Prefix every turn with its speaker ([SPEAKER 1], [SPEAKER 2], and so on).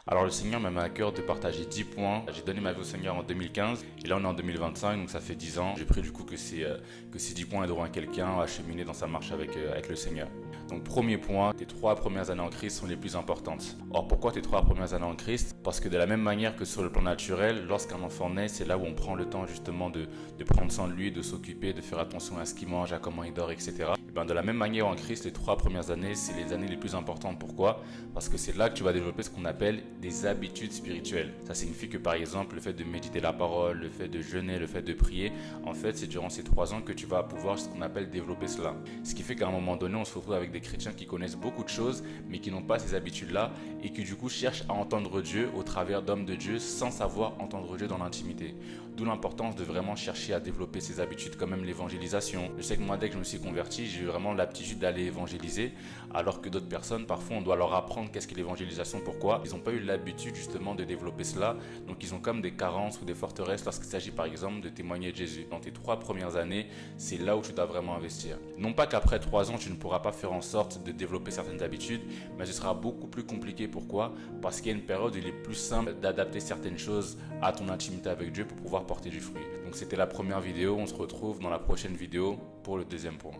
[SPEAKER 1] Alors le Seigneur m'a mis à cœur de partager 10 points. J'ai donné ma vie au Seigneur en 2015 et là on est en 2025, donc ça fait 10 ans. J'ai pris du coup que ces 10 points aideront à quelqu'un à cheminer dans sa marche avec le Seigneur. Donc premier point, tes 3 premières années en Christ sont les plus importantes. Or pourquoi tes 3 premières années en Christ? Parce que de la même manière que sur le plan naturel, lorsqu'un enfant naît, c'est là où on prend le temps justement de prendre soin de lui, de s'occuper, de faire attention à ce qu'il mange, à comment il dort, etc. Et bien de la même manière en Christ, les 3 premières années, c'est les années les plus importantes. Pourquoi? Parce que c'est là que tu vas développer ce qu'on appelle des habitudes spirituelles. Ça signifie que par exemple, le fait de méditer la parole, le fait de jeûner, le fait de prier, en fait, c'est durant ces 3 ans que tu vas pouvoir ce qu'on appelle développer cela. Ce qui fait qu'à un moment donné, on se retrouve avec des chrétiens qui connaissent beaucoup de choses, mais qui n'ont pas ces habitudes-là et qui du coup cherchent à entendre Dieu au travers d'hommes de Dieu sans savoir entendre Dieu dans l'intimité. D'où l'importance de vraiment chercher à développer ces habitudes, comme même l'évangélisation. Je sais que moi, dès que je me suis converti, j'ai eu vraiment l'aptitude d'aller évangéliser, alors que d'autres personnes, parfois, on doit leur apprendre qu'est-ce qu'est l'évangélisation, pourquoi. Ils n'ont pas eu l'habitude justement de développer cela, donc ils ont comme des carences ou des forteresses lorsqu'il s'agit par exemple de témoigner de Jésus. Dans tes 3 premières années, c'est là où tu dois vraiment investir. Non pas qu'après 3 ans, tu ne pourras pas faire en sorte de développer certaines habitudes, mais ce sera beaucoup plus compliqué. Pourquoi? Parce qu'il y a une période où il est plus simple d'adapter certaines choses à ton intimité avec Dieu pour pouvoir porter du fruit. Donc c'était la première vidéo, on se retrouve dans la prochaine vidéo pour le deuxième point.